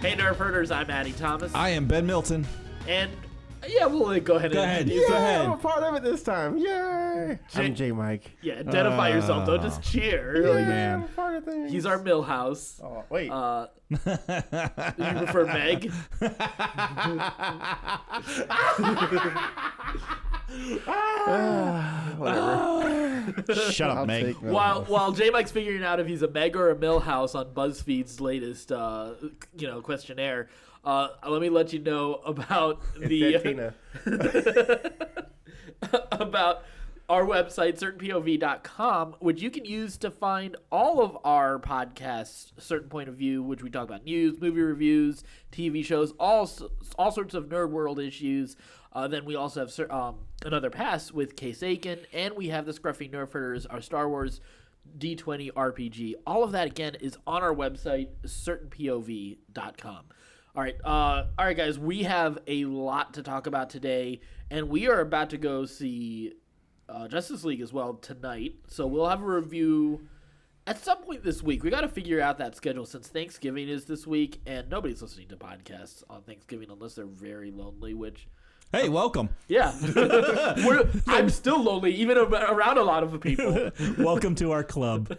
Hey, Nerf Herders, I'm Addy Thomas. I am Ben Milton. And, yeah, we'll go ahead. Go ahead. Go ahead. I'm a part of it this time. Yay! I'm Jmike. Yeah, identify yourself. Don't just cheer. Yeah, Like, I'm a part of things. he's our Millhouse. Oh, wait. You prefer Meg? Whatever. Shut up, I'll Meg. take While J-Mike's figuring out if he's a Meg or a Millhouse on BuzzFeed's latest, questionnaire, let me let you know about about our website, certainpov.com, which you can use to find all of our podcasts, Certain Point of View, which we talk about news, movie reviews, TV shows, all sorts of nerd world issues. Then we also have Another Pass with Case Aiken, and we have the Scruffy Nerf Herders, our Star Wars D20 RPG. All of that, again, is on our website, certainpov.com. All right, guys, we have a lot to talk about today, and we are about to go see Justice League as well tonight. So we'll have a review at some point this week. We got to figure out that schedule since Thanksgiving is this week, and nobody's listening to podcasts on Thanksgiving unless they're very lonely, which... Hey, welcome. Yeah. I'm still lonely, even around a lot of people. Welcome to our club.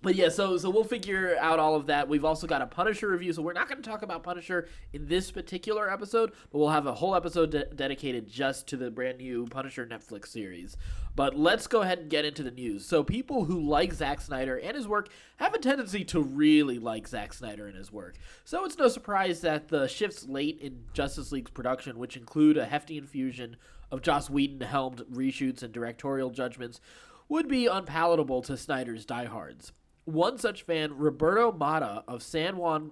But yeah, so we'll figure out all of that. We've also got a Punisher review, so we're not going to talk about Punisher in this particular episode, but we'll have a whole episode dedicated just to the brand new Punisher Netflix series. But let's go ahead and get into the news. So people who like Zack Snyder and his work have a tendency to really like Zack Snyder and his work. So it's no surprise that the shifts late in Justice League's production, which include a hefty infusion of Joss Whedon-helmed reshoots and directorial judgments, would be unpalatable to Snyder's diehards. One such fan, Roberto Mata of San Juan,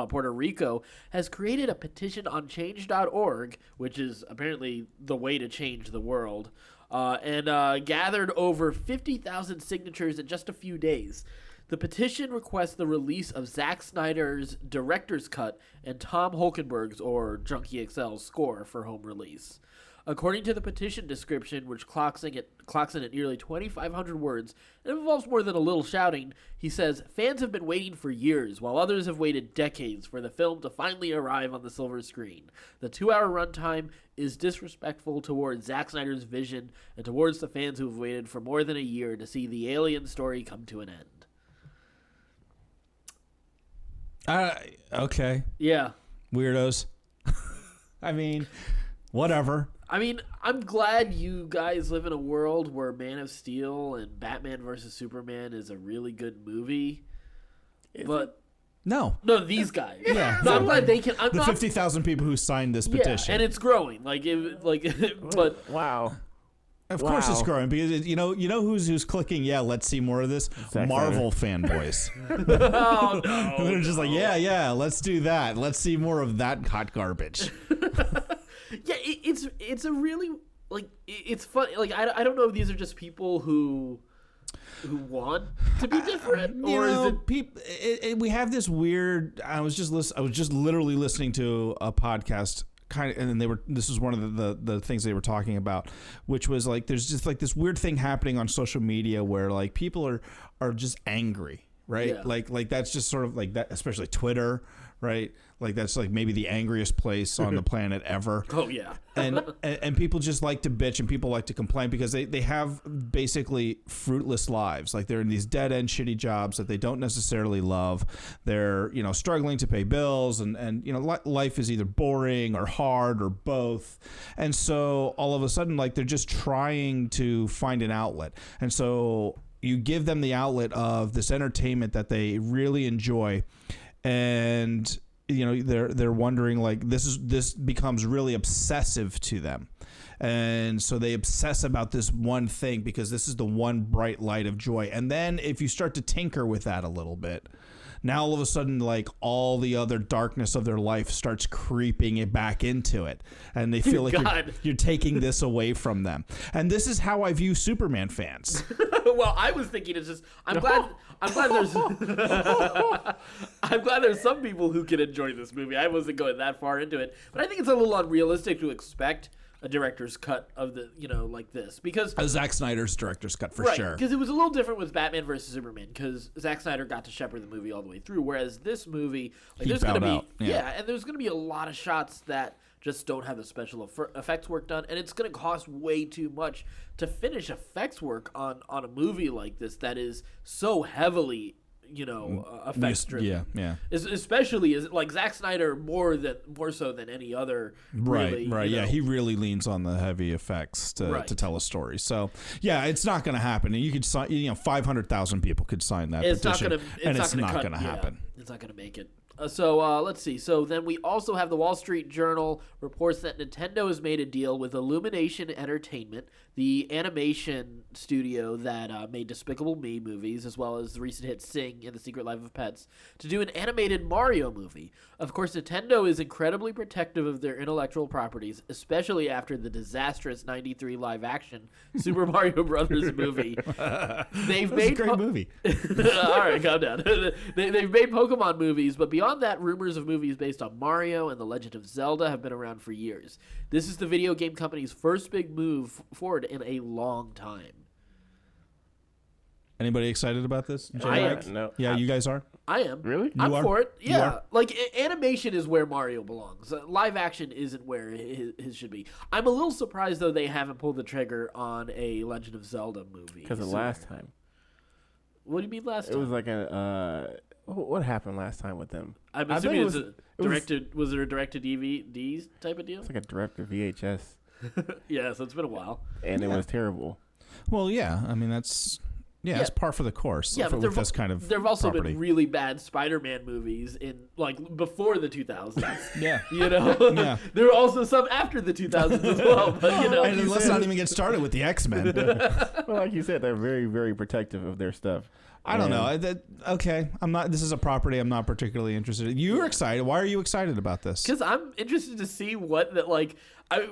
Puerto Rico, has created a petition on change.org, which is apparently the way to change the world, and gathered over 50,000 signatures in just a few days. The petition requests the release of Zack Snyder's director's cut and Tom Holkenberg's, or Junkie XL's, score for home release. According to the petition description, which clocks in at nearly 2,500 words and involves more than a little shouting, he says, fans have been waiting for years, while others have waited decades for the film to finally arrive on the silver screen. The 2-hour runtime is disrespectful towards Zack Snyder's vision and towards the fans who have waited for more than a year to see the Alien story come to an end. Okay. Yeah. Weirdos. I mean, whatever. I mean, I'm glad you guys live in a world where Man of Steel and Batman vs. Superman is a really good movie. No, these guys. Yeah. No, I'm glad they can. I'm the not, 50,000 people who signed this petition. Yeah, and it's growing. But Wow. Of course it's growing because you know who's clicking. Yeah, let's see more of this. Zack Marvel fanboys. oh no, They're just like, yeah, let's do that. Let's see more of that hot garbage. Yeah, it's a really it's fun. Like I don't know if these are just people who want to be different, or is it people? We have this weird. I was just literally listening to a podcast. And this was one of the things they were talking about, which was like there's just like this weird thing happening on social media where like people are just angry, right? Yeah. Like that's just sort of like that, especially Twitter, right? Like that's like maybe the angriest place on the planet ever. Oh yeah. and people just like to bitch and people like to complain because they have basically fruitless lives. Like they're in these dead end shitty jobs that they don't necessarily love. They're, struggling to pay bills and life is either boring or hard or both. And so all of a sudden, like they're just trying to find an outlet. And so you give them the outlet of this entertainment that they really enjoy, and they're wondering, like, this becomes really obsessive to them. And so they obsess about this one thing because this is the one bright light of joy. And then if you start to tinker with that a little bit, now all of a sudden, like, all the other darkness of their life starts creeping it back into it. And they feel like you're taking this away from them. And this is how I view Superman fans. Well, I was thinking it's just I'm glad there's I'm glad there's some people who can enjoy this movie. I wasn't going that far into it, but I think it's a little unrealistic to expect a director's cut of the like this because Zack Snyder's director's cut for right, sure. because it was a little different with Batman versus Superman because Zack Snyder got to shepherd the movie all the way through, whereas this movie there's going to be out. Yeah. and there's going to be a lot of shots that just don't have the special effects work done, and it's going to cost way too much to finish effects work on a movie like this that is so heavily effects driven. Yeah. Especially as like Zack Snyder more so than any other. Really, right. Yeah, he really leans on the heavy effects to tell a story. So yeah, it's not going to happen. And you could sign, 500,000 people could sign that petition, it's not going to happen. It's not going to make it. So let's see. So then we also have the Wall Street Journal reports that Nintendo has made a deal with Illumination Entertainment, the animation studio that made Despicable Me movies, as well as the recent hit Sing and The Secret Life of Pets, to do an animated Mario movie. Of course, Nintendo is incredibly protective of their intellectual properties, especially after the disastrous '93 live-action Super Mario Brothers movie. They've made a great movie. All right, calm down. They've made Pokemon movies, but beyond that, rumors of movies based on Mario and The Legend of Zelda have been around for years. This is the video game company's first big move forward in a long time. Anybody excited about this? I am. No. Yeah, you guys are? I am. Really? I'm for it. You Yeah. are? Like, animation is where Mario belongs. Live action isn't where his should be. I'm a little surprised, though, they haven't pulled the trigger on a Legend of Zelda movie. Because of last time. What do you mean last time? It was like what happened last time with them? I'm I assuming think was there a directed DVDs type of deal? It's like a director VHS. Yeah, so it's been a while. And it was terrible. Well, yeah. I mean, it's par for the course. Yeah, but with this kind of there have also property. been really bad Spider-Man movies in before the 2000s. Yeah. Yeah. There were also some after the 2000s as well. But And let's not even get started with the X-Men. Well, like you said, they're very, very protective of their stuff. I don't know. Okay, I'm not. This is a property I'm not particularly interested in. You're excited. Why are you excited about this? Because I'm interested to see what that like.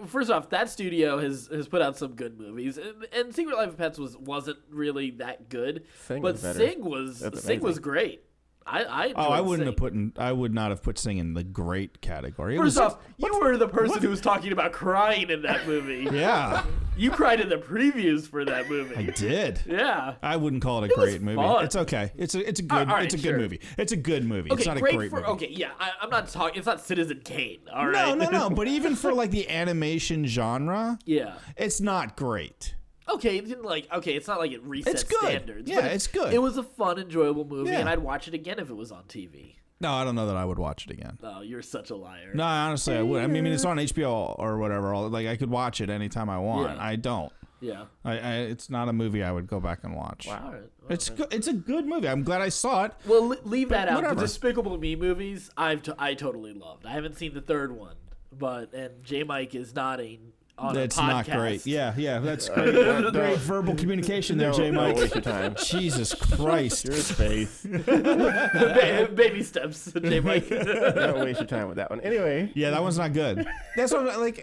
First off, that studio has put out some good movies, and Secret Life of Pets wasn't really that good. Sing but was better. Sing was great. I would not have put Sing in the great category. First off, you were the person who was talking about crying in that movie. Yeah. You cried in the previews for that movie. I did. Yeah. I wouldn't call it a great movie. Fun. It's okay. It's a good good movie. It's a good movie. Okay, it's not a great movie. Okay, yeah. I'm not talking. It's not Citizen Kane. All right. No. But even for like the animation genre, yeah, it's not great. Okay, it didn't it's not like it resets standards. Yeah, but it's good. It was a fun, enjoyable movie, Yeah. and I'd watch it again if it was on TV. No, I don't know that I would watch it again. Oh, you're such a liar. No, honestly, I would. I mean, it's on HBO or whatever. Like, I could watch it anytime I want. Yeah. I don't. Yeah. It's not a movie I would go back and watch. Wow. All right. It's good. It's a good movie. I'm glad I saw it. Well, leave that out. whatever. The Despicable Me movies, I totally loved. I haven't seen the third one, and Jmike is nodding on That's a podcast. not great. Yeah, that's great. Great verbal communication there, J. Mike. Don't waste your time. Jesus Christ. Your space. Baby steps, Jmike. Don't waste your time with that one. Anyway. Yeah, that one's not good. That's what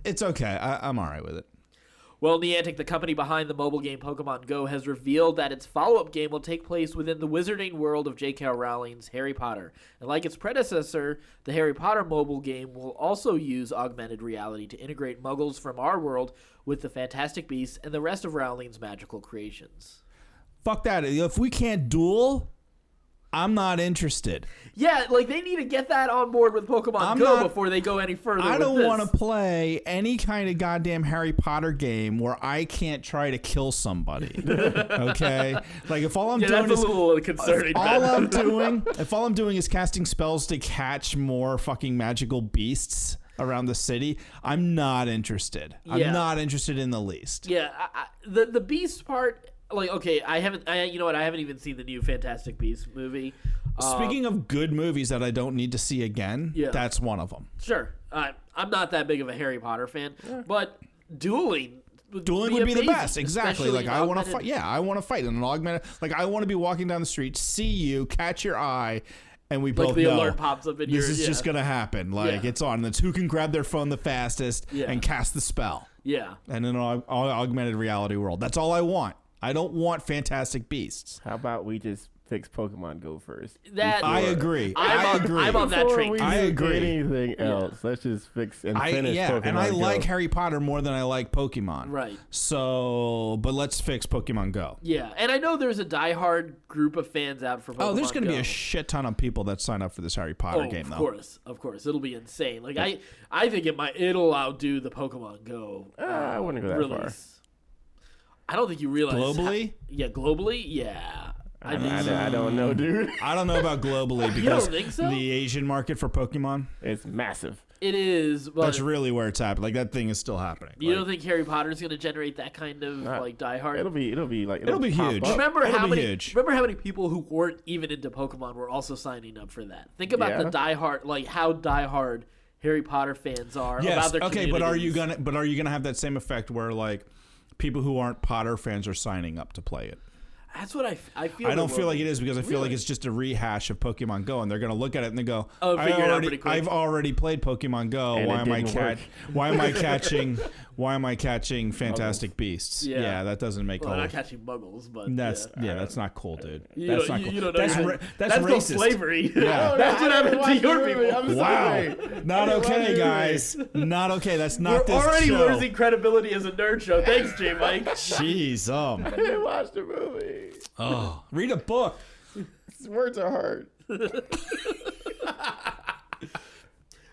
it's okay. I'm all right with it. Well, Niantic, the company behind the mobile game Pokemon Go, has revealed that its follow-up game will take place within the wizarding world of J.K. Rowling's Harry Potter. And like its predecessor, the Harry Potter mobile game will also use augmented reality to integrate muggles from our world with the Fantastic Beasts and the rest of Rowling's magical creations. Fuck that. If we can't duel, I'm not interested. Yeah, they need to get that on board with Pokemon Go before they go any further. I don't want to play any kind of goddamn Harry Potter game where I can't try to kill somebody. Okay? If all I'm doing that's a little concerning. If all I'm doing is casting spells to catch more fucking magical beasts around the city, I'm not interested. Yeah. I'm not interested in the least. Yeah, the beast part. I haven't even seen the new Fantastic Beasts movie. Speaking of good movies that I don't need to see again, that's one of them. Sure. I'm not that big of a Harry Potter fan, but dueling would be the amazing, best. Exactly. especially I want to augmented- fight. Yeah, I want to fight in an augmented. I want to be walking down the street, see you, catch your eye, and we both the know alert pops up in this is just gonna happen. It's on. It's who can grab their phone the fastest and cast the spell. Yeah. And in an augmented reality world, that's all I want. I don't want Fantastic Beasts. How about we just fix Pokemon Go first. I agree. I'm on that Before train. we I do agree. Anything else? Let's just fix and finish Pokemon and I Go. like Harry Potter more than I like Pokemon. Right. So, but let's fix Pokemon Go. Yeah, and I know there's a diehard group of fans out for Pokemon Oh, there's going to Go. be a shit ton of people that sign up for this Harry Potter game, though. Of course, it'll be insane. Like I think it'll outdo the Pokemon Go. I wouldn't go that far. I don't think you realize Globally? Globally, yeah. I don't know, dude. I don't know about globally because You don't think so? the Asian market for Pokemon, It's massive. It is, but that's really where it's happening. Like, that thing is still happening. you don't think Harry Potter's going to generate that kind of like diehard? It'll be be huge. Remember how huge. many people who weren't even into Pokemon were also signing up for that? Think about the diehard, like how diehard Harry Potter fans are about their okay, but are you communities. gonna have that same effect where like people who aren't Potter fans are signing up to play it? That's what I feel. I don't feel like it is because I feel like it's just a rehash of Pokemon Go, and they're gonna look at it and they go, figure it out pretty quick. I've already played Pokemon Go. And Why am I catching fantastic beasts? Yeah. Yeah, that doesn't make Well, all. not catching muggles, but That's not cool, dude. You That's don't- not cool. you don't know That's your- that's still racist. slavery. Yeah. That's what happened to your people. Wow, not okay, guys. Not okay. That's not We're this already show. losing credibility as a nerd show. Thanks, Jmike. Jeez, I didn't watch the movie. read a book. Words are hard.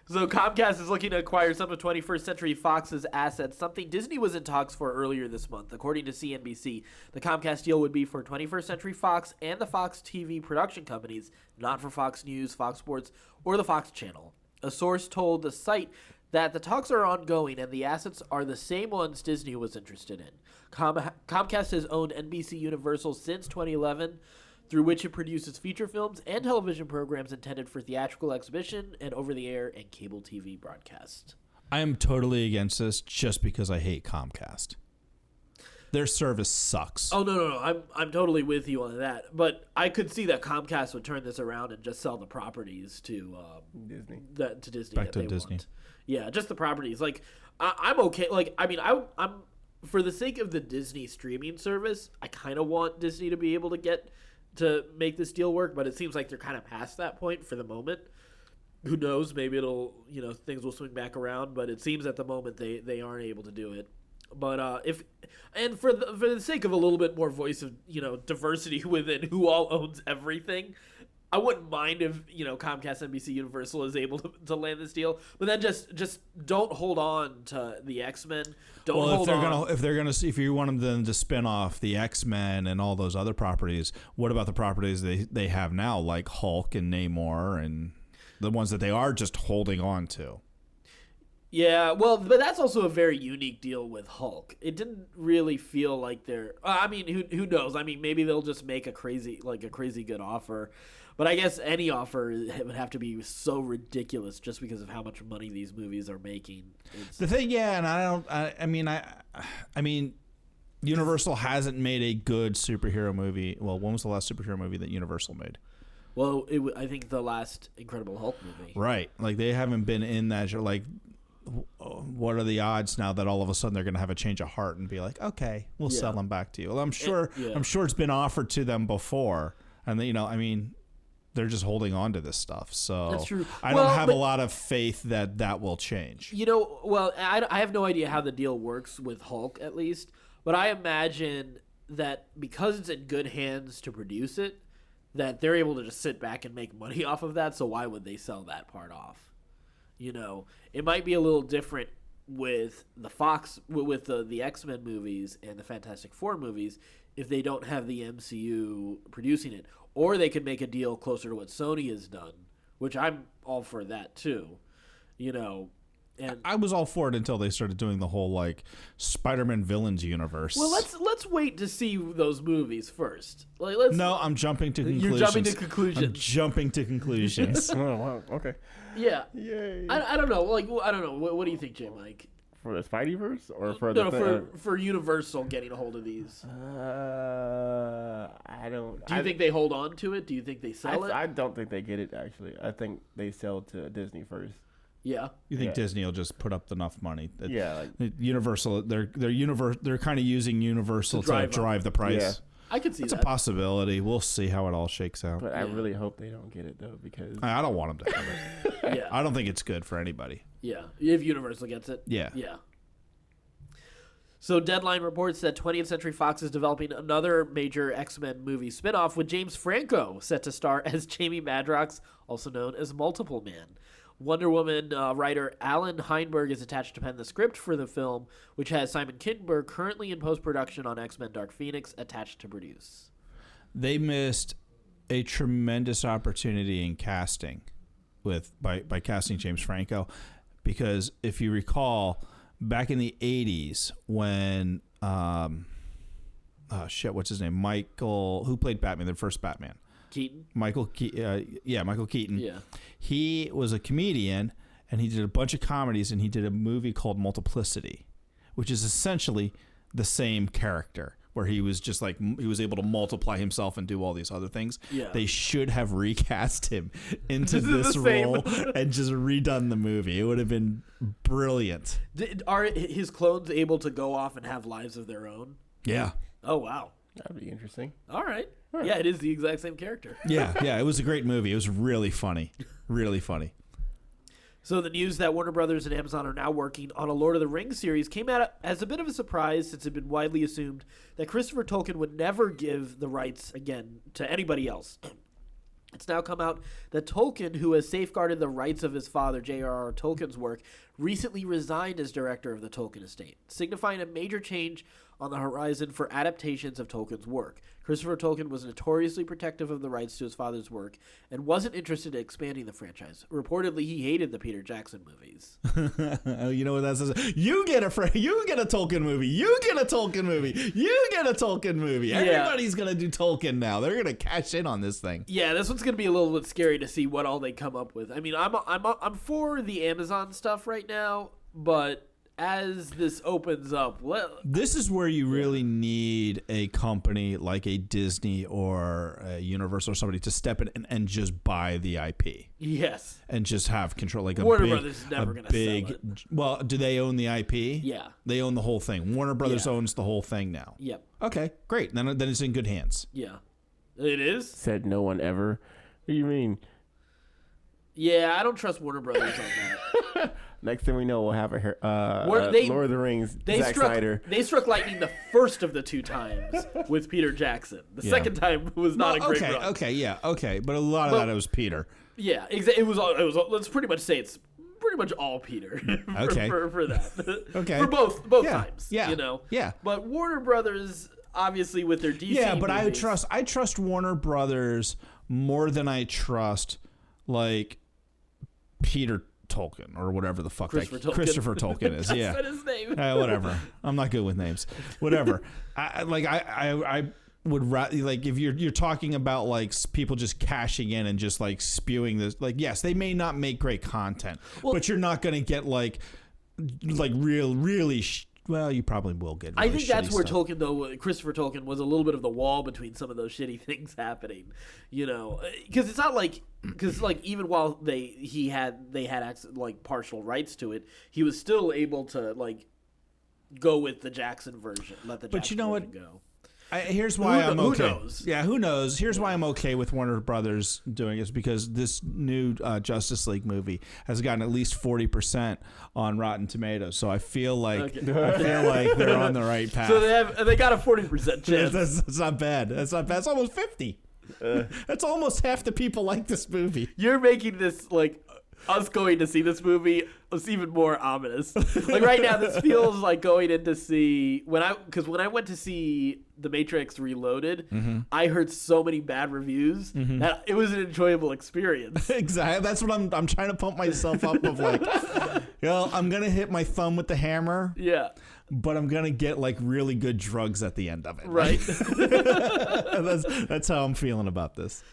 So Comcast is looking to acquire some of 21st Century Fox's assets, something Disney was in talks for earlier this month. According to CNBC, the Comcast deal would be for 21st Century Fox and the Fox TV production companies, not for Fox News, Fox Sports, or the Fox Channel. A source told the site that the talks are ongoing and the assets are the same ones Disney was interested in. Comcast has owned NBC Universal since 2011, through which it produces feature films and television programs intended for theatrical exhibition and over-the-air and cable TV broadcast. I am totally against this just because I hate Comcast. Their service sucks. Oh no! I'm totally with you on that. But I could see that Comcast would turn this around and just sell the properties to Disney. To Disney. Back that to they Disney. Want. Yeah, just the properties. Like I'm okay. Like I mean, I'm for the sake of the Disney streaming service, I kind of want Disney to be able to make this deal work. But it seems like they're kind of past that point for the moment. Who knows? Maybe it'll things will swing back around. But it seems at the moment they aren't able to do it. But for the sake of a little bit more voice of diversity within who all owns everything, I wouldn't mind if Comcast, NBC, Universal is able to land this deal. But then just don't hold on to the X-Men. If you want them to spin off the X-Men and all those other properties, what about the properties they have now, like Hulk and Namor and the ones that they are just holding on to? Yeah, well, but that's also a very unique deal with Hulk. It didn't really feel like they're. I mean, who knows? I mean, maybe they'll just make a crazy good offer. But I guess any offer would have to be so ridiculous just because of how much money these movies are making. The thing, yeah, and I mean, Universal hasn't made a good superhero movie. Well, when was the last superhero movie that Universal made? Well, I think the last Incredible Hulk movie. Right, like they haven't been in that. Like, what are the odds now that all of a sudden they're going to have a change of heart and be like, okay, we'll sell them back to you? Well, I'm sure it's been offered to them before, and I mean, they're just holding on to this stuff. So that's true. I don't have a lot of faith that will change. I have no idea how the deal works with Hulk, at least, but I imagine that because it's in good hands to produce it, that they're able to just sit back and make money off of that. So why would they sell that part off? It might be a little different with the Fox, with the X-Men movies and the Fantastic Four movies if they don't have the MCU producing it. Or they could make a deal closer to what Sony has done, which I'm all for that too. And I was all for it until they started doing the whole like Spider-Man villains universe. Well, let's wait to see those movies first. No, I'm jumping to conclusions. You're jumping to conclusions. I'm jumping to conclusions. Oh, wow. Okay. Yeah. Yay. I don't know. I don't know. What do you think, Jmike? For the Spideyverse or for for Universal getting a hold of these? I don't. Do you think they hold on to it? Do you think they sell it? I don't think they get it. Actually, I think they sell to Disney first. Yeah. You think Disney will just put up enough money? Yeah, Universal. They're kind of using Universal to drive the price. I could see It's that. a possibility. We'll see how it all shakes out. But I really hope they don't get it though, because I don't want them to have it. Yeah. I don't think it's good for anybody. Yeah. If Universal gets it. Yeah. Yeah. So Deadline reports that 20th Century Fox is developing another major X-Men movie spinoff with James Franco set to star as Jamie Madrox, also known as Multiple Man. Wonder Woman writer Alan Heinberg is attached to pen the script for the film, which has Simon Kinberg, currently in post-production on X-Men Dark Phoenix, attached to produce. They missed a tremendous opportunity in casting by casting James Franco, because if you recall, back in the 80s when what's his name? Michael, who played Batman, the first Batman? Keaton? Michael Keaton. Yeah. He was a comedian, and he did a bunch of comedies, and he did a movie called Multiplicity, which is essentially the same character, where he was just like, he was able to multiply himself and do all these other things. Yeah. They should have recast him into this role and just redone the movie. It would have been brilliant. Are his clones able to go off and have lives of their own? Yeah. Oh, wow. that'd be interesting. All right. Yeah, it is the exact same character. Yeah. It was a great movie. It was really funny. Really funny. So the news that Warner Brothers and Amazon are now working on a Lord of the Rings series came out as a bit of a surprise, since it had been widely assumed that Christopher Tolkien would never give the rights again to anybody else. It's now come out that Tolkien, who has safeguarded the rights of his father, J.R.R. Tolkien's work, recently resigned as director of the Tolkien estate, signifying a major change on the horizon for adaptations of Tolkien's work. Christopher Tolkien was notoriously protective of the rights to his father's work and wasn't interested in expanding the franchise. Reportedly, he hated the Peter Jackson movies. You know what that says? You get a Tolkien movie. You get a Tolkien movie. You get a Tolkien movie. Yeah. Everybody's gonna do Tolkien now. They're gonna cash in on this thing. Yeah, this one's gonna be a little bit scary to see what all they come up with. I mean, I'm for the Amazon stuff right now, but as this opens up, This is where you really need a company like a Disney or a Universal or somebody to step in and just buy the IP. yes, And just have control, like Warner Brothers is never gonna sell it. Well, do they own the IP? Yeah. They own the whole thing. Warner Brothers Yeah. owns the whole thing now. Yep. Okay, great. Then it's in good hands. Yeah. It is? Said no one ever. What do you mean? Yeah, I don't trust Warner Brothers on that. Next thing we know, we'll have a Lord of the Rings, Zack Snyder. They struck lightning the first of the two times with Peter Jackson. The second time was not a great run. Okay. But a lot of that it was Peter. Yeah, it was. Let's pretty much say it's pretty much all Peter. Okay. for that. Okay. For both Yeah, times. yeah, You know. yeah. But Warner Brothers, obviously, with their DC. Yeah, but movies, I trust Warner Brothers more than I trust like Peter Tolkien or whatever the fuck Christopher Tolkien is. Yeah, That's his name. Whatever. I'm not good with names. Whatever. I would like if you're talking about like people just cashing in and just like spewing this. Like, yes, they may not make great content, but you're not going to get like really. Well, you probably will get. Really I think that's where stuff. Tolkien, though, Christopher Tolkien was a little bit of the wall between some of those shitty things happening, you know, because it's not like even while they had like partial rights to it, he was still able to like go with the Jackson version, But you know what? Go. Here's why I'm okay. Who knows? Yeah, who knows? Here's why I'm okay with Warner Brothers doing it, is because this new Justice League movie has gotten at least 40% on Rotten Tomatoes. So I feel like they're on the right path. So they got a 40% chance. That's not bad. That's not bad. It's almost 50. That's almost half the people like this movie. You're making this like us going to see this movie was even more ominous. Like right now, this feels like going in to see when I went to see The Matrix Reloaded, I heard so many bad reviews that it was an enjoyable experience. Exactly. That's what I'm trying to pump myself up of like, I'm gonna hit my thumb with the hammer. Yeah. But I'm gonna get like really good drugs at the end of it. Right. That's how I'm feeling about this.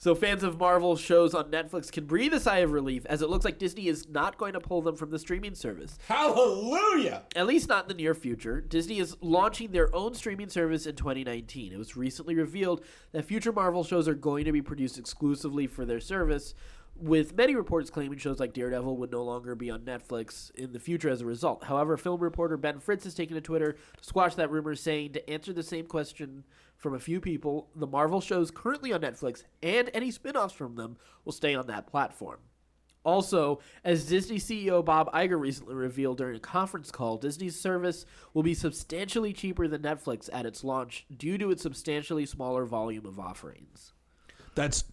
So fans of Marvel shows on Netflix can breathe a sigh of relief, as it looks like Disney is not going to pull them from the streaming service. Hallelujah! At least not in the near future. Disney is launching their own streaming service in 2019. It was recently revealed that future Marvel shows are going to be produced exclusively for their service, with many reports claiming shows like Daredevil would no longer be on Netflix in the future as a result. However, film reporter Ben Fritz has taken to Twitter to squash that rumor, saying to answer the same question from a few people, the Marvel shows currently on Netflix and any spin-offs from them will stay on that platform. Also, as Disney CEO Bob Iger recently revealed during a conference call, Disney's service will be substantially cheaper than Netflix at its launch due to its substantially smaller volume of offerings. That's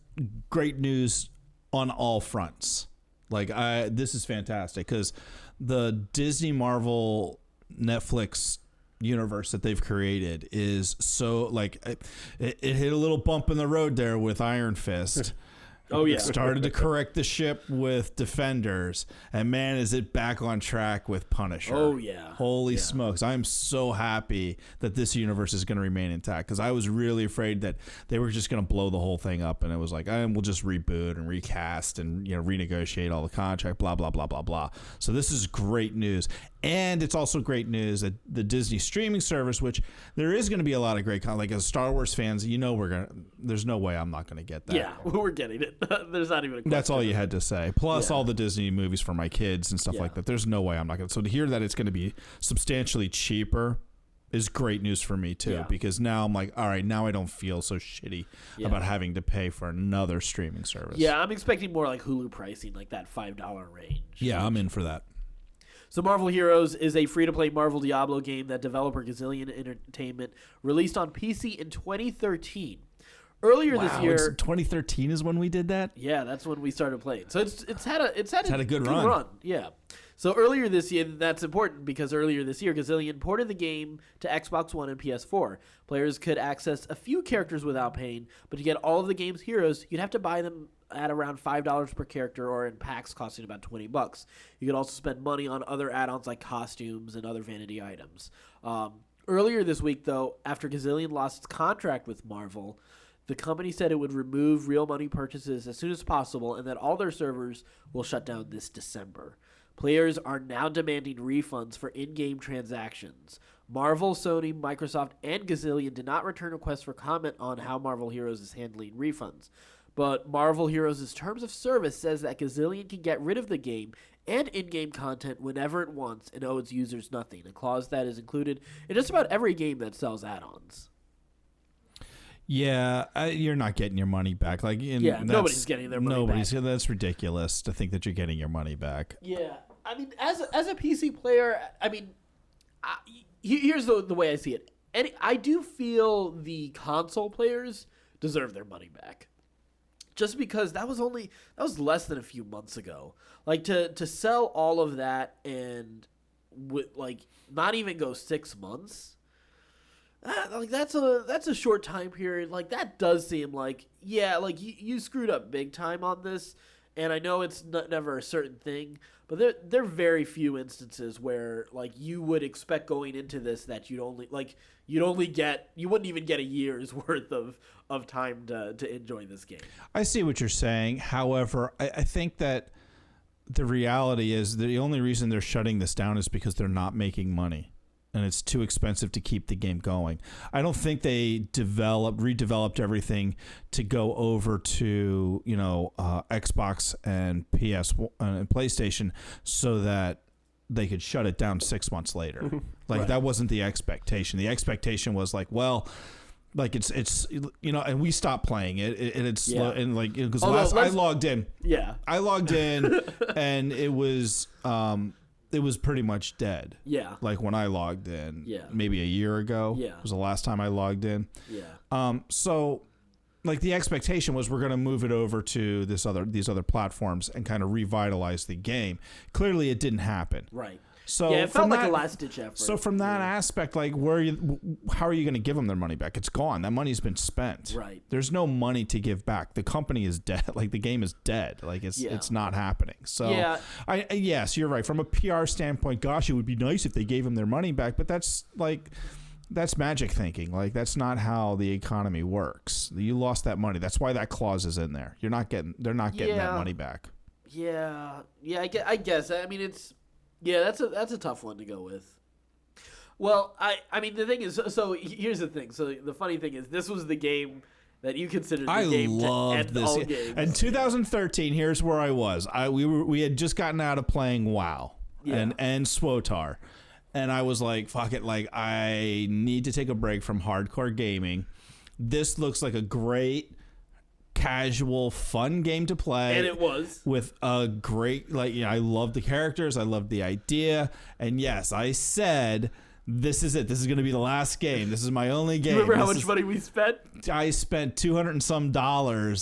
great news on all fronts. This is fantastic because the Disney Marvel Netflix universe that they've created is so it hit a little bump in the road there with Iron Fist. Oh, yeah. Started to correct the ship with Defenders, and man, is it back on track with Punisher. Oh, yeah. Holy smokes. I'm so happy that this universe is going to remain intact because I was really afraid that they were just going to blow the whole thing up, and it was like, we'll just reboot and recast and renegotiate all the contract, blah, blah, blah, blah, blah. So this is great news. And it's also great news that the Disney streaming service, which there is going to be a lot of great content, like as Star Wars fans, there's no way I'm not going to get that. Yeah, we're getting it. There's not even a question. That's all you had to say. Plus all the Disney movies for my kids and stuff like that. There's no way I'm not going to. So to hear that it's going to be substantially cheaper is great news for me too, because now I'm like, all right, now I don't feel so shitty about having to pay for another streaming service. Yeah, I'm expecting more like Hulu pricing, like that $5 range. Yeah, I'm in for that. So Marvel Heroes is a free-to-play Marvel Diablo game that developer Gazillion Entertainment released on PC in 2013. Earlier this year, 2013 is when we did that. Yeah, that's when we started playing. So it's had a good run. Yeah. So earlier this year, that's important because earlier this year, Gazillion ported the game to Xbox One and PS4. Players could access a few characters without paying, but to get all of the game's heroes, you'd have to buy them at around $5 per character or in packs costing about $20. You could also spend money on other add-ons like costumes and other vanity items. Earlier this week, though, after Gazillion lost its contract with Marvel, the company said it would remove real money purchases as soon as possible and that all their servers will shut down this December. Players are now demanding refunds for in-game transactions. Marvel, Sony, Microsoft, and Gazillion did not return requests for comment on how Marvel Heroes is handling refunds. But Marvel Heroes' terms of service says that Gazillion can get rid of the game and in-game content whenever it wants and owe its users nothing, a clause that is included in just about every game that sells add-ons. Yeah, you're not getting your money back. Nobody's getting their money back. That's ridiculous to think that you're getting your money back. Yeah, I mean, as a PC player, I mean, here's the way I see it. And I do feel the console players deserve their money back. Just because that was less than a few months ago. Like to sell all of that and not even go 6 months. That's a short time period. Like that does seem like you screwed up big time on this. And I know it's never a certain thing, but there are very few instances where you would expect going into this that you wouldn't even get a year's worth of time to enjoy this game. I see what you're saying. However, I think that the reality is the only reason they're shutting this down is because they're not making money. And it's too expensive to keep the game going. I don't think they redeveloped everything to go over to Xbox and PS and PlayStation so that they could shut it down 6 months later. Right. That wasn't the expectation. The expectation was it's and we stopped playing it and it's slow and because I logged in. Yeah, I logged in and it was pretty much dead. Yeah. When I logged in. Yeah. Maybe a year ago. Yeah. Was the last time I logged in. Yeah. So the expectation was we're going to move it over to these other platforms and kind of revitalize the game. Clearly it didn't happen. Right. So it felt like a last-ditch effort. So from that aspect, how are you going to give them their money back? It's gone. That money's been spent. Right. There's no money to give back. The company is dead. The game is dead. It's not happening. So yes, you're right. From a PR standpoint, gosh, it would be nice if they gave them their money back, but that's magic thinking. That's not how the economy works. You lost that money. That's why that clause is in there. They're not getting that money back. Yeah. Yeah, I guess. I mean, that's a tough one to go with. Well, I mean, the thing is, so here's the thing. So the funny thing is, this was the game that you considered the I game to loved end this. all games. In 2013, here's where I was. We had just gotten out of playing WoW and SWOTAR. And I was like, fuck it, like I need to take a break from hardcore gaming. This looks like a great casual, fun game to play. And it was. With a great, like, I love the characters. I love the idea. And yes, I said, this is it. This is going to be the last game. This is my only game. You remember how much money we spent? I spent $200 and some on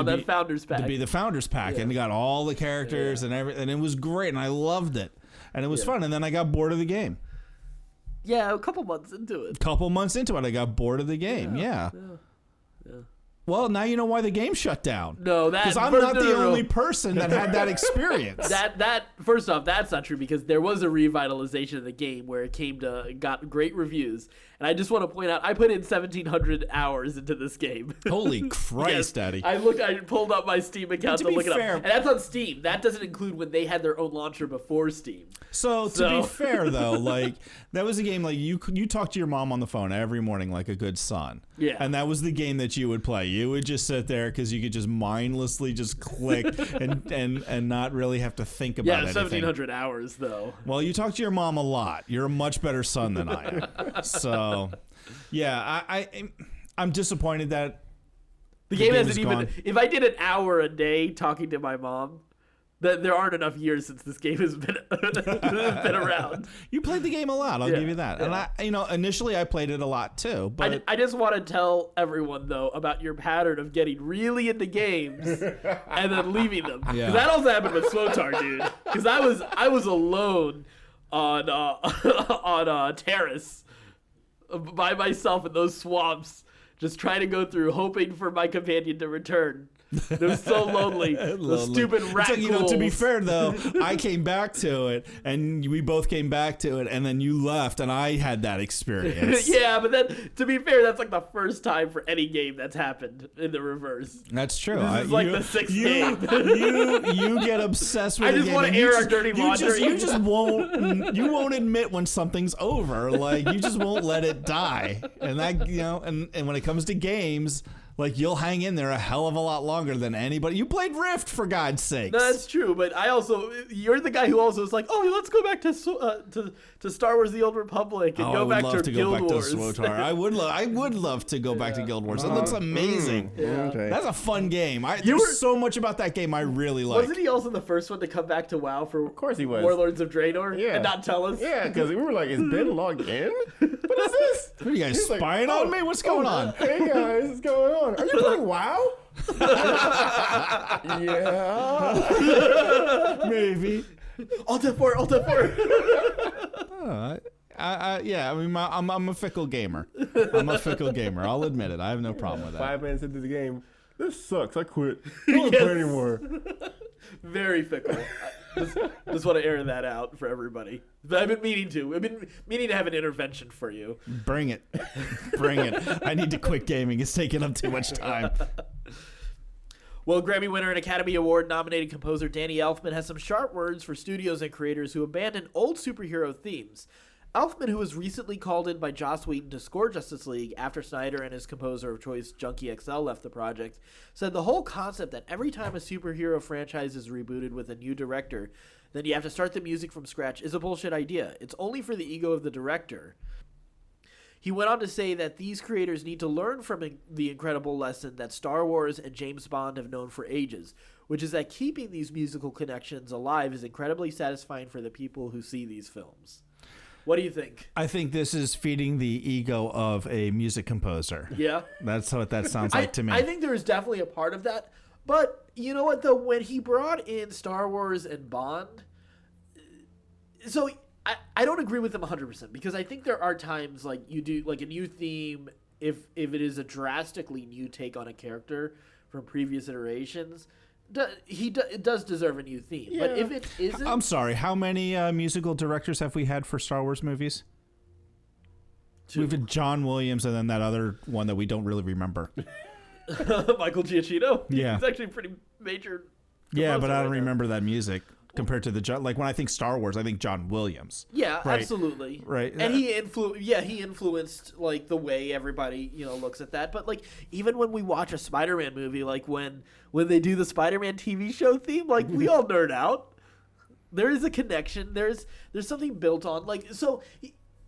that Founders Pack. To be the Founders Pack. And got all the characters and everything. And it was great. And I loved it. And it was fun. And then I got bored of the game. Yeah, a couple months into it. I got bored of the game. Yeah. Well, now you know why the game shut down. No, because I'm not the only person that had that experience. That first off, that's not true because there was a revitalization of the game where it got great reviews. And I just want to point out, I put in 1,700 hours into this game. Holy Christ, yes, Daddy! I pulled up my Steam account to look it up, and that's on Steam. That doesn't include when they had their own launcher before Steam. So to be fair, though, like that was a game like you talk to your mom on the phone every morning like a good son. Yeah. And that was the game that you would play. You would just sit there because you could just mindlessly just click and not really have to think about anything. 1,700 hours though. Well, you talk to your mom a lot. You're a much better son than I am. So, yeah, I'm disappointed that the game hasn't even. If I did an hour a day talking to my mom, there aren't enough years since this game has been around. You played the game a lot. I'll give you that. Yeah. And initially I played it a lot too. But I just want to tell everyone though about your pattern of getting really into games and then leaving them. Yeah. That also happened with SWOTAR, dude. Because I was alone on Terrace by myself in those swamps, just trying to go through, hoping for my companion to return. It was so lonely. The stupid rat ghouls. To be fair, though, I came back to it, and we both came back to it, and then you left, and I had that experience. Yeah, but then, to be fair, that's like the first time for any game that's happened in the reverse. That's true. This is like the sixth game. You get obsessed with I just want to air our dirty laundry. You won't admit when something's over. Like, you just won't let it die. And that, and when it comes to games, like, you'll hang in there a hell of a lot longer than anybody. You played Rift, for God's sakes. No, that's true, but you're the guy who also was like, oh, let's go back to Star Wars: The Old Republic and go back to Guild Wars. I would love to go back to Guild Wars. It looks amazing. Okay. That's a fun game. There's so much about that game I really like. Wasn't he also the first one to come back to WoW for Of course he was. Warlords of Draenor and not tell us? Yeah, because we were like, is Ben logged in? What is this? What are you guys spying on me? What's going on? Hey guys, what's going on? Are you playing WoW? Yeah. Maybe. Alt F4. Yeah, I mean, I'm a fickle gamer. I'll admit it. I have no problem with that. 5 minutes into the game, this sucks. I quit. I don't want to play anymore. Very fickle. Just want to air that out for everybody. I've been meaning to have an intervention for you. Bring it. I need to quit gaming. It's taking up too much time. Well, Grammy winner and Academy Award nominated composer Danny Elfman has some sharp words for studios and creators who abandon old superhero themes. Elfman, who was recently called in by Joss Whedon to score Justice League after Snyder and his composer of choice, Junkie XL, left the project, said the whole concept that every time a superhero franchise is rebooted with a new director, then you have to start the music from scratch is a bullshit idea. It's only for the ego of the director. He went on to say that these creators need to learn from the incredible lesson that Star Wars and James Bond have known for ages, which is that keeping these musical connections alive is incredibly satisfying for the people who see these films. What do you think? I think this is feeding the ego of a music composer. Yeah. That's what that sounds like to me. I think there is definitely a part of that. But you know what, though? When he brought in Star Wars and Bond, so I don't agree with him 100% because I think there are times like you do like a new theme if it is a drastically new take on a character from previous iterations. It does deserve a new theme, yeah. But if it isn't, I'm sorry. How many musical directors have we had for Star Wars movies? 2. We've had John Williams and then that other one that we don't really remember. Michael Giacchino. Yeah, he's actually pretty major. Yeah, but I don't remember that music. compared to like when I think Star Wars, I think John Williams. Yeah, right? absolutely. Right. And he influenced like the way everybody, looks at that. But like even when we watch a Spider-Man movie, like when they do the Spider-Man TV show theme, like we all nerd out. There is a connection. There's something built on. Like, so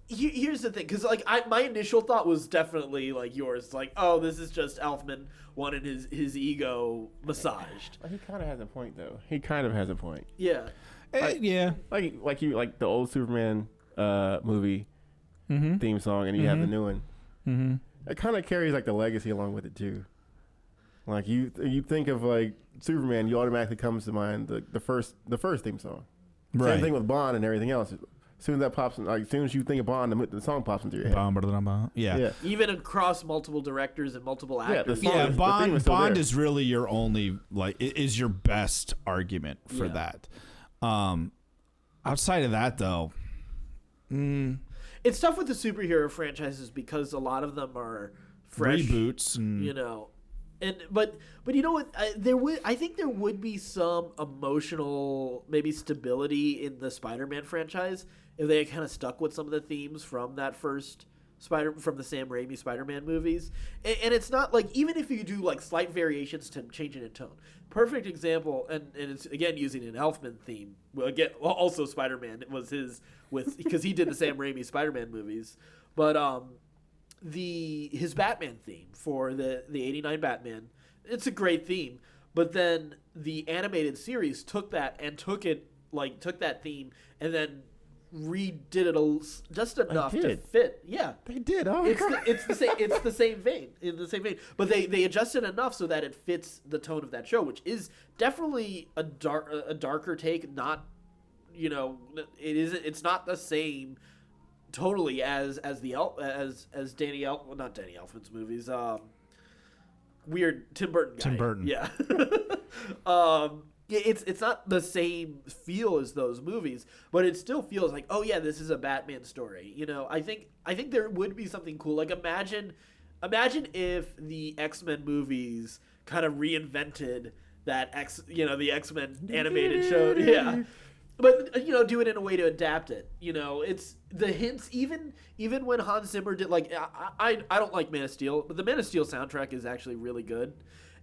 here's the thing, because like my initial thought was definitely like yours, like, oh, this is just Elfman wanting his ego massaged. He kind of has a point, though. He kind of has a point. Yeah. Yeah. Like the old Superman movie theme song, and you have the new one. Mm-hmm. It kind of carries like the legacy along with it too. Like you think of like Superman, you automatically comes to mind the first theme song. Right. Same thing with Bond and everything else. As soon as that pops, as soon as you think of Bond, the song pops into your head. Yeah. Even across multiple directors and multiple actors. Yeah, Bond is really your only, like, is your best argument for that. Outside of that, though, it's tough with the superhero franchises because a lot of them are fresh reboots, and but you know what? I think there would be some emotional maybe stability in the Spider-Man franchise if they had kind of stuck with some of the themes from that first from the Sam Raimi Spider-Man movies. And it's not like, even if you do like slight variations to change it in tone. Perfect example, and it's again using an Elfman theme. Well, again, also Spider-Man was his because he did the Sam Raimi Spider-Man movies, but his Batman theme for the 89 Batman, it's a great theme, but then the animated series took that theme and then redid it just enough to fit. Yeah, they did. Oh, it's the same vein, but they adjusted enough so that it fits the tone of that show, which is definitely a darker take. Not, it's not the same totally as Danny Elfman's movies. Weird Tim Burton guy. Tim Burton. Yeah. It's not the same feel as those movies, but it still feels like, oh yeah, this is a Batman story. I think there would be something cool. Like imagine if the X-Men movies kind of reinvented that the X-Men animated show. Yeah. But do it in a way to adapt it. It's the hints. Even when Hans Zimmer did, like, I don't like Man of Steel, but the Man of Steel soundtrack is actually really good,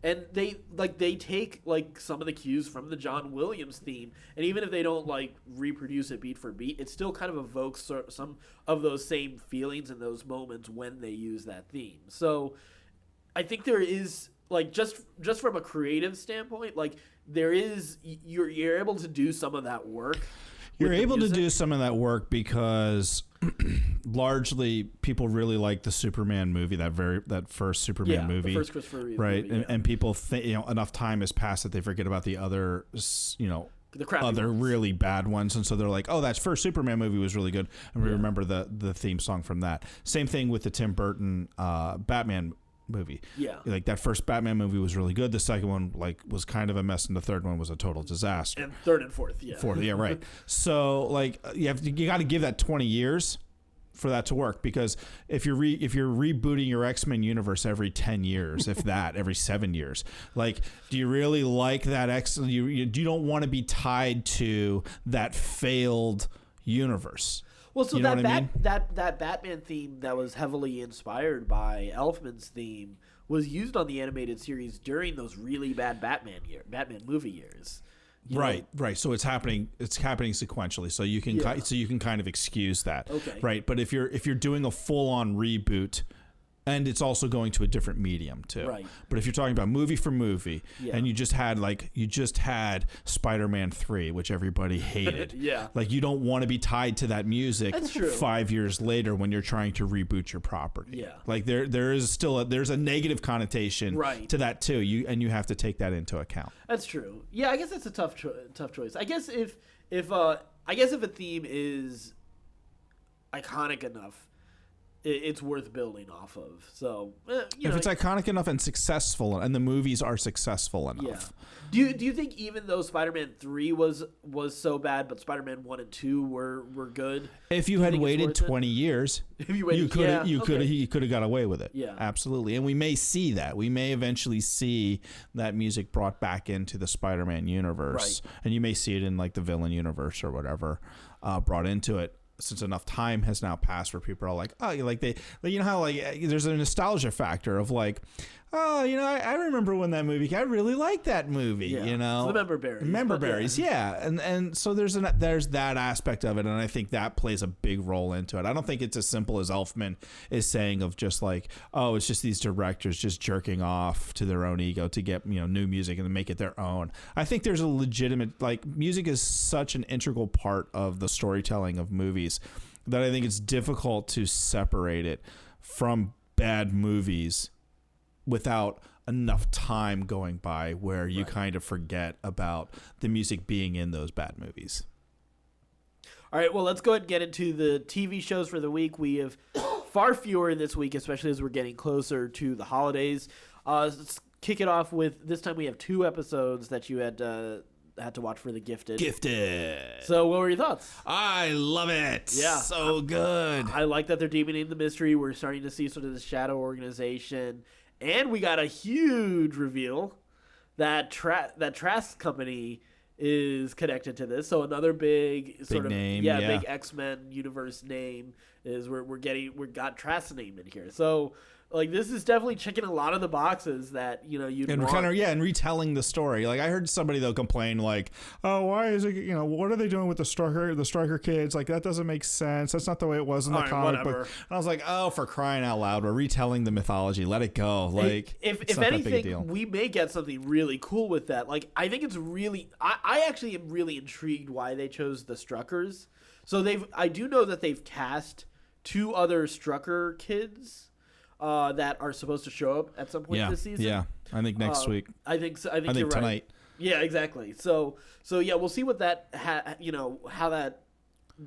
and they take like some of the cues from the John Williams theme, and even if they don't like reproduce it beat for beat, it still kind of evokes some of those same feelings in those moments when they use that theme. So I think there is, like, just from a creative standpoint, like, there is, you're able to do some of that work. You're able to do some of that work because largely people really like the Superman movie, that first Superman movie, the first Christopher Reeve right? movie, And people think, enough time has passed that they forget about the other, the crappy other ones. really bad ones, and so they're like, oh, that first Superman movie was really good, and we remember the theme song from that. Same thing with the Tim Burton Batman movie. Yeah. Like, that first Batman movie was really good. The second one, like, was kind of a mess, and the third one was a total disaster. And third and fourth, yeah. Right. So, like, you got to give that 20 years for that to work, because if you're rebooting your X-Men universe every 10 years, if that, every 7 years, like, do you really like that you don't want to be tied to that failed universe? Well, so that that Batman theme that was heavily inspired by Elfman's theme was used on the animated series during those really bad Batman movie years. Right. So it's happening sequentially. So you can kind of excuse that. Okay. Right. But if you're doing a full on reboot, and it's also going to a different medium too. Right. But if you're talking about movie for movie, and you just had Spider-Man 3, which everybody hated. Yeah. Like, you don't want to be tied to that music. That's true. 5 years later when you're trying to reboot your property. Yeah. Like, there is still there's a negative connotation to that too. You have to take that into account. That's true. Yeah, I guess that's a tough choice. I guess if a theme is iconic enough, it's worth building off of. So if it's iconic enough and successful, and the movies are successful enough. Yeah. Do you think even though Spider-Man 3 was so bad, but Spider-Man 1 and 2 were good? If you had waited 20 years, if you waited, he could have got away with it. Yeah, absolutely. And we may see that. We may eventually see that music brought back into the Spider-Man universe, and you may see it in like the villain universe or whatever, brought into it. Since enough time has now passed where people are like, oh, like you know how like there's a nostalgia factor of like, oh, you know, I remember when that movie, I really liked that movie, you know, so the member berries, yeah. And so there's that aspect of it, and I think that plays a big role into it. I don't think it's as simple as Elfman is saying of just like, oh, it's just these directors just jerking off to their own ego to get, you know, new music and make it their own. I think there's a legitimate, like, music is such an integral part of the storytelling of movies that I think it's difficult to separate it from bad movies without enough time going by where you kind of forget about the music being in those bad movies. All right, well, let's go ahead and get into the TV shows for the week. We have far fewer this week, especially as we're getting closer to the holidays. Let's kick it off with, this time we have 2 episodes that you had to watch for The Gifted. So what were your thoughts? I love it. Yeah. So good. I like that they're deepening the mystery. We're starting to see sort of the shadow organization. And we got a huge reveal that Trask Company is connected to this. So another big sort of name, big X-Men universe name is we got Trask's name in here. So like this is definitely checking a lot of the boxes that, you know, you'd want. Kind of, and retelling the story. Like I heard somebody though complain like, oh, why is it, you know, what are they doing with the striker kids? Like that doesn't make sense. That's not the way it was in the comic book. And I was like, oh, for crying out loud, we're retelling the mythology. Let it go. Like if anything, we may get something really cool with that. Like I think it's really, I actually am really intrigued why they chose the Struckers. So I do know that they've cast 2 other Strucker kids that are supposed to show up at some point this season. Yeah, I think next week. I think so. I think you're tonight. Right. Yeah, exactly. So yeah, we'll see what that how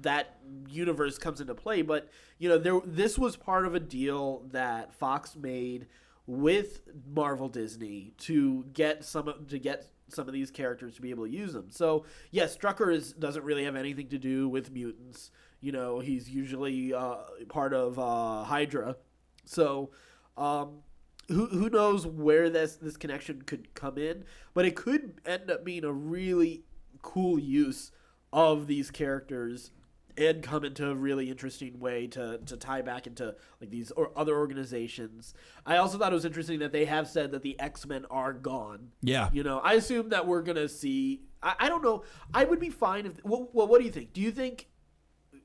that universe comes into play. But you know, this was part of a deal that Fox made with Marvel Disney to get some of these characters to be able to use them. So yes, Strucker doesn't really have anything to do with mutants. You know, he's usually part of Hydra. So, who knows where this connection could come in, but it could end up being a really cool use of these characters and come into a really interesting way to tie back into like these or other organizations. I also thought it was interesting that they have said that the X-Men are gone. Yeah. You know, I assume that we're going to see, I don't know. I would be fine if, well, what do you think? Do you think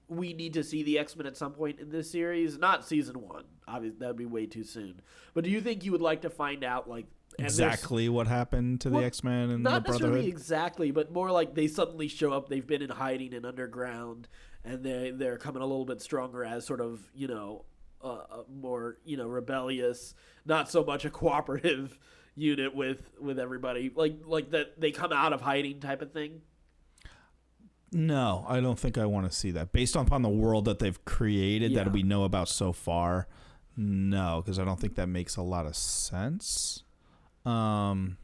we need to see the X-Men at some point in this series? Not season 1. Obviously, that would be way too soon. But do you think you would like to find out, like, exactly what happened to the X-Men and the Brotherhood? Not necessarily exactly, but more like they suddenly show up. They've been in hiding and underground, and they're coming a little bit stronger as sort of, you know, a more, you know, rebellious, not so much a cooperative unit with everybody. Like that they come out of hiding type of thing. No, I don't think I want to see that. Based upon the world that they've created that we know about so far, no, because I don't think that makes a lot of sense. I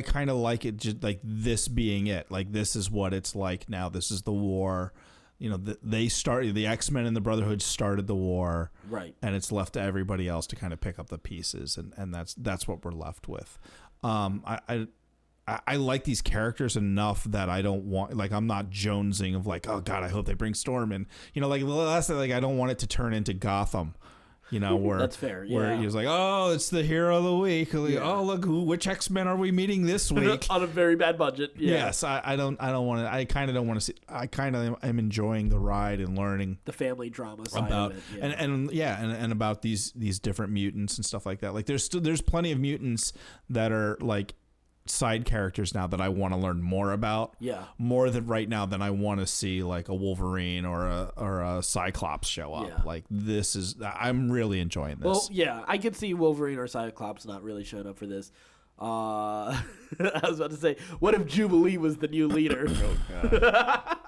kind of like it just like this being it. Like this is what it's like now. This is the war. You know, the X-Men and the Brotherhood started the war, right? And it's left to everybody else to kind of pick up the pieces, and that's what we're left with. I like these characters enough that I don't want, like, I'm not jonesing of like, oh God, I hope they bring Storm in. You know, like last thing, like I don't want it to turn into Gotham. You know, where that's fair. Yeah. Where he was like, oh, it's the hero of the week. Like, oh, look, which X-Men are we meeting this week? On a very bad budget. Yeah. Yes, I don't want to. I kind of don't want to see. I kind of am enjoying the ride and learning the family drama side of it. Yeah. and about these different mutants and stuff like that. Like there's plenty of mutants that are like side characters now that I want to learn more about. Yeah. More than right now than I want to see like a Wolverine or a Cyclops show up. Yeah. Like I'm really enjoying this. Well, yeah, I could see Wolverine or Cyclops not really showing up for this. I was about to say, what if Jubilee was the new leader? Oh God.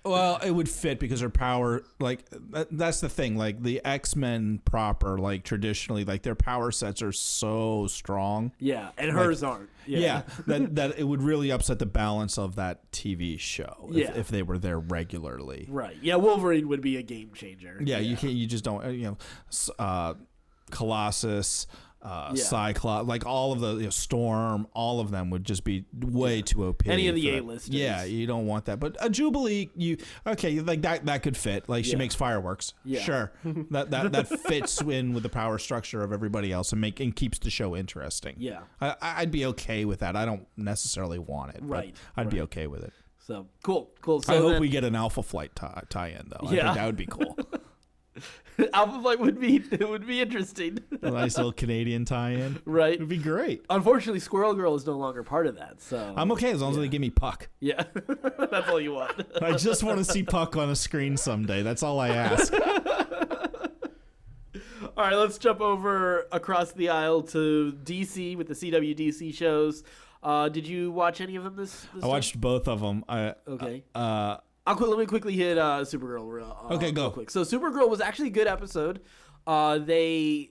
Well, it would fit because her power, like, that's the thing. Like, the X-Men proper, like, traditionally, like, their power sets are so strong. Yeah, and hers aren't. Yeah, that it would really upset the balance of that TV show if they were there regularly. Right. Yeah, Wolverine would be a game changer. Yeah, you can't. You just don't. Colossus. Cyclops, like all of the Storm, all of them would just be way too OP. Any of the A-listers. Yeah, you don't want that. But a Jubilee, like that could fit. Like she makes fireworks. Yeah. Sure, that fits in with the power structure of everybody else and keeps the show interesting. Yeah, I'd be okay with that. I don't necessarily want it, right? But I'd be okay with it. So cool. So I hope we get an Alpha Flight tie-in though. I think that would be cool. Alpha Flight would be interesting. A nice little Canadian tie-in, right? It would be great. Unfortunately, Squirrel Girl is no longer part of that, so I'm okay as long as they give me Puck. Yeah, that's all you want. I just want to see Puck on a screen someday. That's all I ask. All right, let's jump over across the aisle to DC with the CW DC shows. Did you watch any of them this I watched both of them. Okay. Let me quickly hit Supergirl real quick. So Supergirl was actually a good episode. They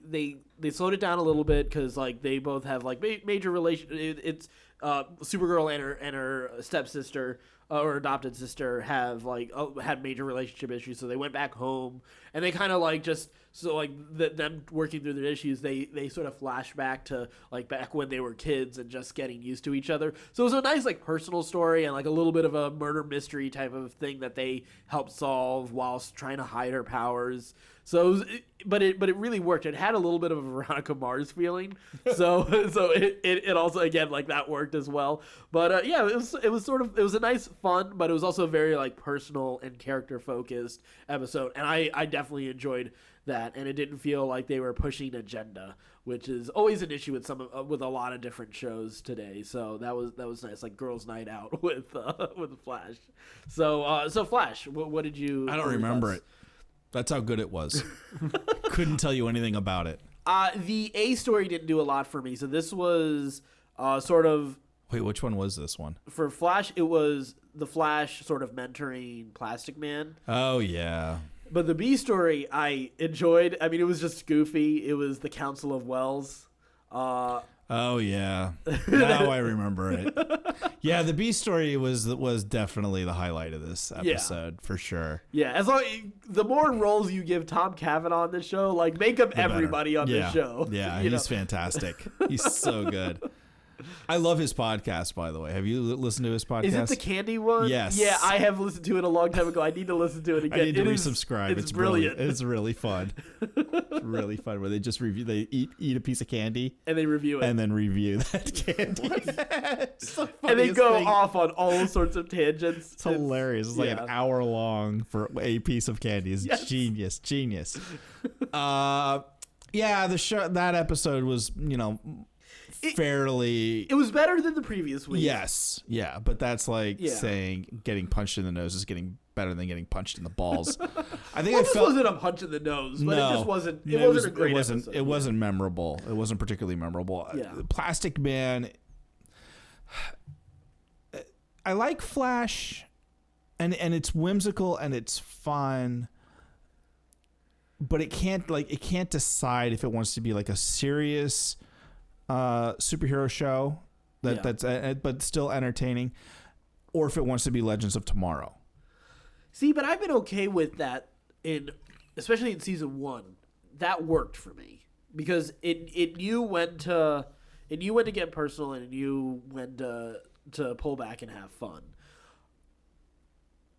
slowed it down a little bit because like they both have like major relation. It's Supergirl and her stepsister or adopted sister have like had major relationship issues. So they went back home and they kind of like them working through their issues. They sort of flash back to like back when they were kids and just getting used to each other. So it was a nice like personal story and like a little bit of a murder mystery type of thing that they helped solve whilst trying to hide her powers. So but it really worked. It had a little bit of a Veronica Mars feeling. So it also again like that worked as well. But yeah, it was a nice fun, but it was also a very like personal and character focused episode, and I definitely enjoyed that, and it didn't feel like they were pushing agenda, which is always an issue with a lot of different shows today. So that was nice, like Girls' Night Out with Flash. So Flash, what did you? I don't remember it. That's how good it was. Couldn't tell you anything about it. The A story didn't do a lot for me. So this was sort of. Wait, which one was this one? For Flash, it was the Flash sort of mentoring Plastic Man. Oh, yeah. But the B story I enjoyed. I mean, it was just goofy. It was the Council of Wells. Oh, yeah. Now I remember it. Yeah, the B story was definitely the highlight of this episode, for sure. Yeah, as long the more roles you give Tom Cavanaugh on this show, like make him everybody on this show. Yeah, he's fantastic. He's so good. I love his podcast, by the way. Have you listened to his podcast? Is it the Candy one? Yes. Yeah, I have listened to it a long time ago. I need to listen to it again. I need to resubscribe. It's brilliant. It's really fun. It's really fun where they just review. They eat a piece of candy and they review it, and then review that candy. And they go off on all sorts of tangents. It's hilarious. It's like an hour long for a piece of candy. It's genius. Yeah, the show, that episode was fairly. It was better than the previous week. Yes, yeah, but that's like saying getting punched in the nose is getting better than getting punched in the balls. I think this wasn't a punch in the nose, but it just wasn't. It wasn't a great episode. It wasn't memorable. It wasn't particularly memorable. Yeah. Plastic Man. I like Flash, and it's whimsical and it's fun. But it can't decide if it wants to be like a serious superhero show that's but still entertaining, or if it wants to be Legends of Tomorrow. See, but I've been okay with that especially in season 1. That worked for me because it knew when to get personal and it knew when to pull back and have fun.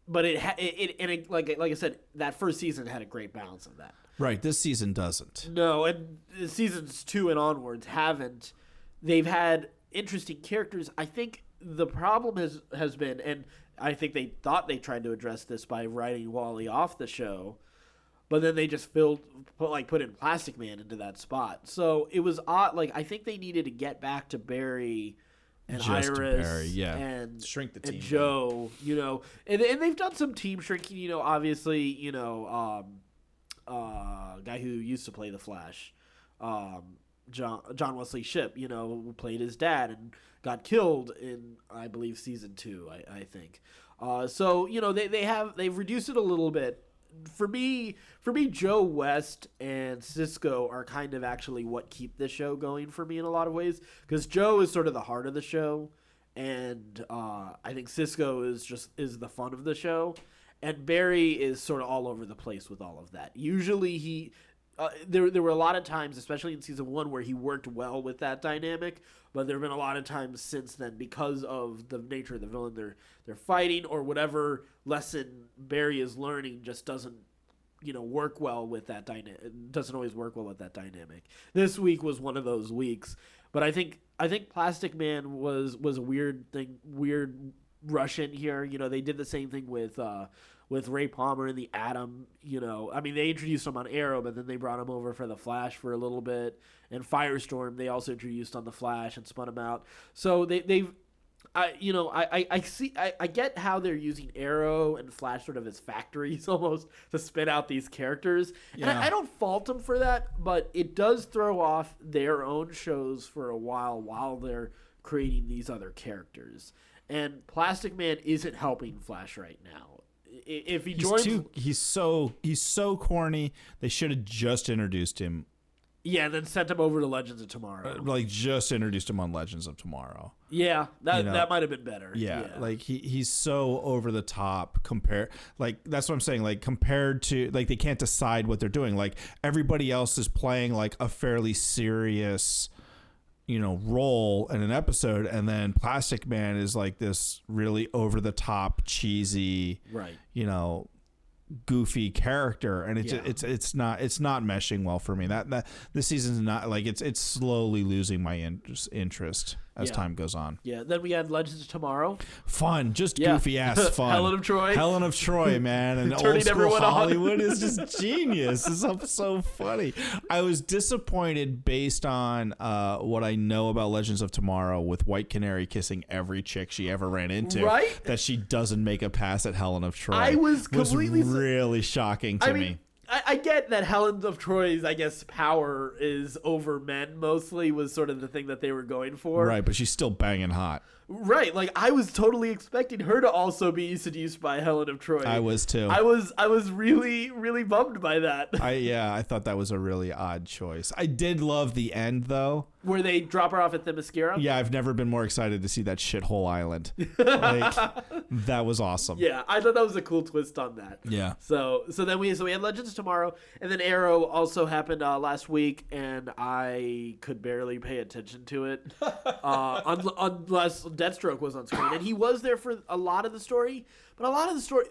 But it like I said, that first season had a great balance of that. Right, this season doesn't. No, and seasons 2 and onwards haven't. They've had interesting characters. I think the problem has been, and I think they thought they tried to address this by writing Wally off the show, but then they just put in Plastic Man into that spot. So it was odd. Like I think they needed to get back to Barry and just Iris Barry, and shrink the team and Joe, and they've done some team shrinking, obviously, guy who used to play the Flash, John Wesley Shipp, who played his dad and got killed in, I believe, season 2, I think. So they've reduced it a little bit. For me, Joe West and Cisco are kind of actually what keep the show going for me in a lot of ways, because Joe is sort of the heart of the show, and I think Cisco is the fun of the show, and Barry is sort of all over the place with all of that. Usually there were a lot of times, especially in season 1, where he worked well with that dynamic, but there have been a lot of times since then, because of the nature of the villain they're fighting, or whatever lesson Barry is learning just doesn't work well with that dynamic. Doesn't always work well with that dynamic. This week was one of those weeks, but I think Plastic Man was a weird rush in here. They did the same thing with Ray Palmer and the Atom. They introduced him on Arrow, but then they brought him over for the Flash for a little bit, and Firestorm they also introduced on the Flash and spun him out. So I get how they're using Arrow and Flash sort of as factories almost to spin out these characters. Yeah. And I don't fault them for that, but it does throw off their own shows for a while they're creating these other characters. And Plastic Man isn't helping Flash right now. If he joins, he's so corny. They should have just introduced him. Yeah, and then sent him over to Legends of Tomorrow. Just introduced him on Legends of Tomorrow. Yeah, that might have been better. Yeah, he's so over the top that's what I'm saying. Compared to they can't decide what they're doing. Everybody else is playing a fairly serious, role in an episode, and then Plastic Man is this really over the top, cheesy, right? Goofy character, and it's not meshing well for me. That this season's not it's slowly losing my interest as time goes on. Yeah. Then we had Legends of Tomorrow. Fun, just goofy ass fun. Helen of Troy, man, and old school Hollywood is just genius. It's so funny. I was disappointed based on what I know about Legends of Tomorrow, with White Canary kissing every chick she ever ran into. Right? That she doesn't make a pass at Helen of Troy. I was completely really shocking to me. I get that Helen of Troy's, power is over men mostly, was sort of the thing that they were going for. Right, but she's still banging hot. Right, I was totally expecting her to also be seduced by Helen of Troy. I was too. I was really, really bummed by that. I thought that was a really odd choice. I did love the end, though. Where they drop her off at Themyscira? Yeah, I've never been more excited to see that shithole island. That was awesome. Yeah, I thought that was a cool twist on that. Yeah. So then we had Legends Tomorrow, and then Arrow also happened last week, and I could barely pay attention to it unless Deathstroke was on screen, and he was there for a lot of the story. But a lot of the story,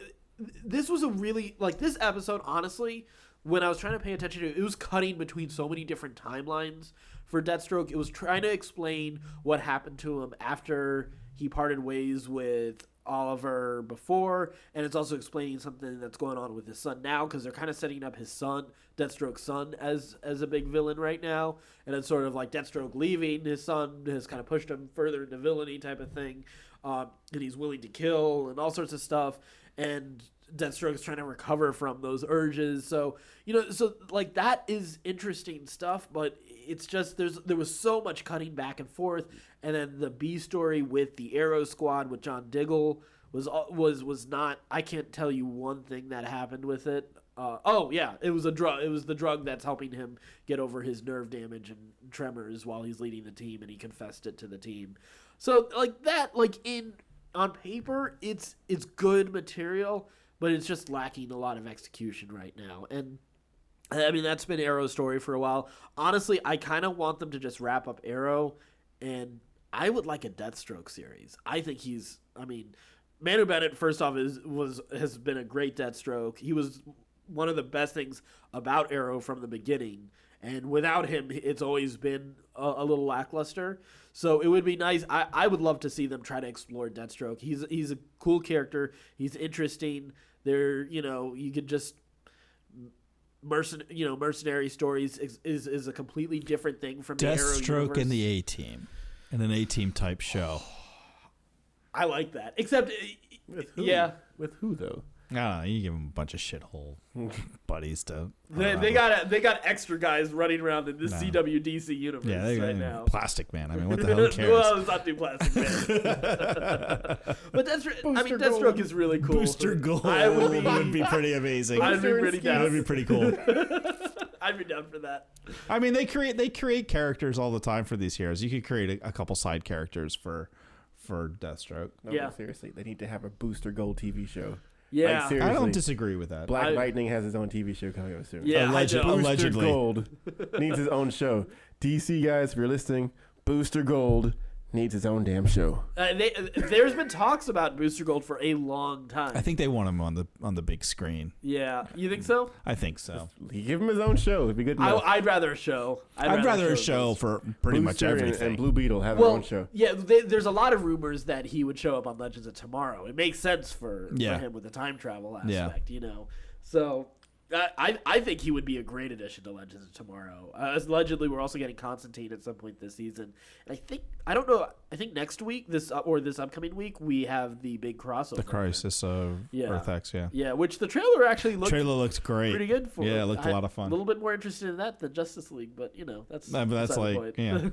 this was a really this episode. Honestly, when I was trying to pay attention to it, it was cutting between so many different timelines for Deathstroke. It was trying to explain what happened to him after he parted ways with Oliver before, and it's also explaining something that's going on with his son now, because they're kind of setting up his son, Deathstroke's son, as a big villain right now, and it's sort of Deathstroke leaving his son has kind of pushed him further into villainy type of thing, and he's willing to kill and all sorts of stuff, and Deathstroke is trying to recover from those urges. So that is interesting stuff, but it's just there was so much cutting back and forth, and then the B story with the Arrow Squad with John Diggle was not. I can't tell you one thing that happened with it. It was a drug. It was the drug that's helping him get over his nerve damage and tremors while he's leading the team, and he confessed it to the team. So on paper, it's good material, but it's just lacking a lot of execution right now. And that's been Arrow's story for a while. Honestly, I kind of want them to just wrap up Arrow, and I would like a Deathstroke series. I think Manu Bennett, first off, has been a great Deathstroke. He was one of the best things about Arrow from the beginning, and without him, it's always been a little lackluster. So it would be nice. I would love to see them try to explore Deathstroke. He's a cool character. He's interesting. You could just mercenary stories is a completely different thing from the Arrow universe. Deathstroke and the A-Team, in an A-Team type show. I like that. Except, with who? yeah, with who though? I don't know. You give them a bunch of shithole buddies to. They got extra guys running around in this CWDC universe right now. Plastic Man. I mean, what the hell cares? Well, it's not too Plastic Man. But Deathstroke is really cool. Booster Gold would be pretty amazing. I'd be pretty down. That would be pretty cool. I'd be down for that. I mean, they create characters all the time for these heroes. You could create a couple side characters for Deathstroke. No, seriously, they need to have a Booster Gold TV show. Yeah, like, I don't disagree with that. Black Lightning has his own TV show coming up soon. Yeah, allegedly. Booster Gold needs his own show. DC guys, if you're listening, Booster Gold needs his own damn show. There's been talks about Booster Gold for a long time. I think they want him on the big screen. Yeah, you think so? I think so. Give him his own show. It'd be good. I'd rather a show. I'd rather a show for pretty much everything. And Blue Beetle have their own show. Yeah, there's a lot of rumors that he would show up on Legends of Tomorrow. It makes sense for him with the time travel aspect, you know. So I think he would be a great addition to Legends of Tomorrow. Allegedly, we're also getting Constantine at some point this season. And I think next week, this upcoming week, we have the big crossover. The Crisis of Earth X, Yeah, which the trailer actually looked great. Pretty good for. Yeah, it looked a lot of fun. A little bit more interested in that than Justice League, but you know, that's like, point. No,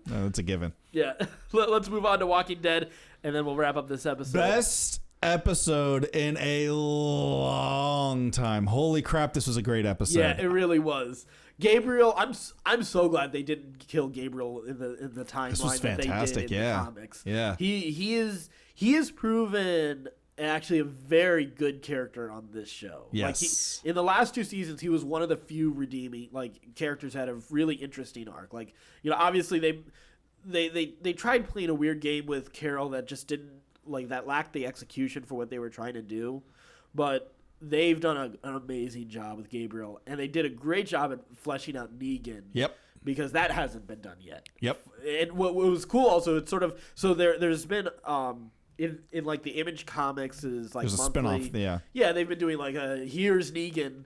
that's a given. Yeah. Let's move on to Walking Dead, and then we'll wrap up this episode. Best episode in a long time. Holy crap, this was a great episode. Yeah, it really was. Gabriel, I'm so glad they didn't kill Gabriel in the timeline this was fantastic. That they did in the comics. Yeah. He is proven actually a very good character on this show. Yes. Like in the last 2 seasons, he was one of the few redeeming characters that had a really interesting arc. Like, you know, obviously they tried playing a weird game with Carol that just didn't that lacked the execution for what they were trying to do, but they've done an amazing job with Gabriel, and they did a great job at fleshing out Negan. Yep. Because that hasn't been done yet. Yep. And what was cool also, it's sort of there's been in like the Image comics is like there's a monthly, spinoff. Yeah, they've been doing like a Here's Negan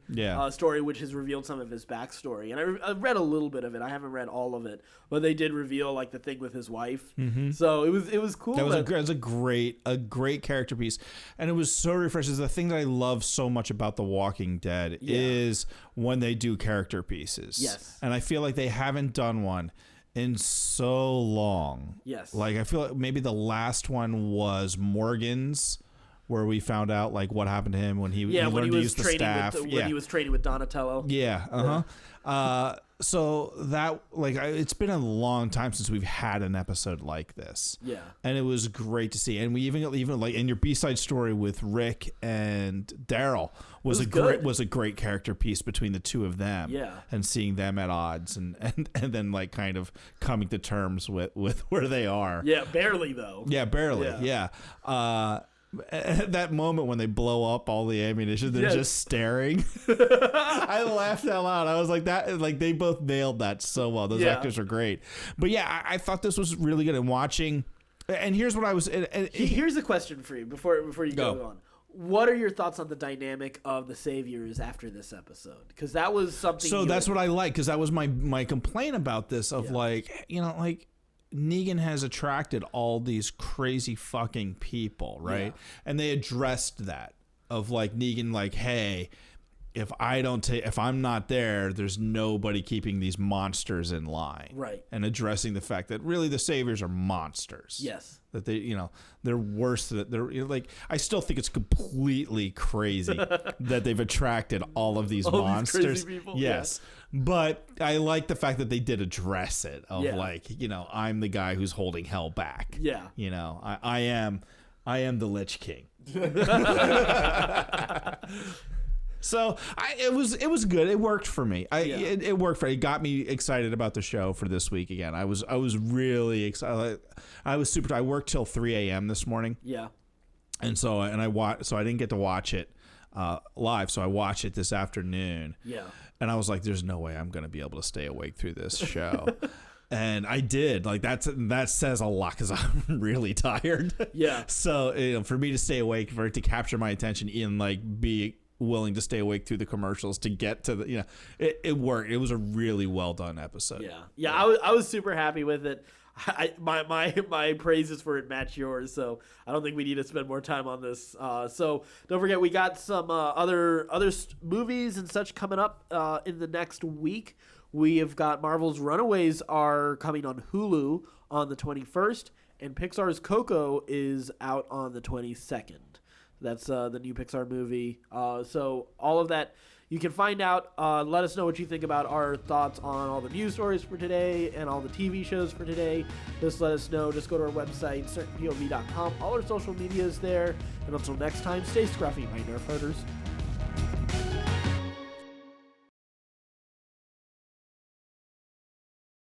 story, which has revealed some of his backstory. And I read a little bit of it. I haven't read all of it, but they did reveal like the thing with his wife. Mm-hmm. So it was cool. That was a great character piece, and it was so refreshing. The thing that I love so much about The Walking Dead is when they do character pieces. Yes, and I feel like they haven't done one in so long. Yes. Like, I feel like maybe the last one was Morgan's, where we found out like what happened to him when he learned to use the staff. When he was training with Donatello. Yeah. So that it's been a long time since we've had an episode like this. Yeah. And it was great to see. And we even like in your B-side story with Rick and Daryl was a great character piece between the two of them. Yeah. And seeing them at odds and then like kind of coming to terms with where they are. Yeah, barely though. Yeah, barely. Yeah. At that moment when they blow up all the ammunition, they're just staring. I laughed out loud. I was like, that, like, they both nailed that so well. Those actors are great. But yeah, I thought this was really good. And watching, and here's what I was. Here's a question for you before you go on. What are your thoughts on the dynamic of the Saviors after this episode? Because that was something. So that's what I like. Because that was my complaint about this. Of Negan has attracted all these crazy fucking people, right? Yeah. And they addressed that of like Negan, like, hey, if I'm not there, there's nobody keeping these monsters in line, right? And addressing the fact that really the Saviors are monsters. Yes, that they're worse. That they're like, I still think it's completely crazy that they've attracted all of these monsters. These crazy people. Yes. Yeah. But I like the fact that they did address it of I'm the guy who's holding hell back. Yeah. I am the Lich King. So it was good. It worked for me. It worked for me. It got me excited about the show for this week again. I was really excited. I was super. I worked till 3 a.m. this morning. Yeah. And so I didn't get to watch it live. So I watched it this afternoon. Yeah. And I was like, there's no way I'm going to be able to stay awake through this show. And I did. Like, that says a lot because I'm really tired. Yeah. So for me to stay awake, for it to capture my attention and like be willing to stay awake through the commercials to get to the, it worked. It was a really well done episode. Yeah. I was super happy with it. my praises for it match yours, so I don't think we need to spend more time on this. So don't forget, we got some other movies and such coming up in the next week. We have got Marvel's Runaways are coming on Hulu on the 21st, and Pixar's Coco is out on the 22nd. That's the new Pixar movie. So all of that you can find out. Let us know what you think about our thoughts on all the news stories for today and all the TV shows for today. Just let us know. Just go to our website, certainpov.com. All our social media is there. And until next time, stay scruffy, my nerf herders.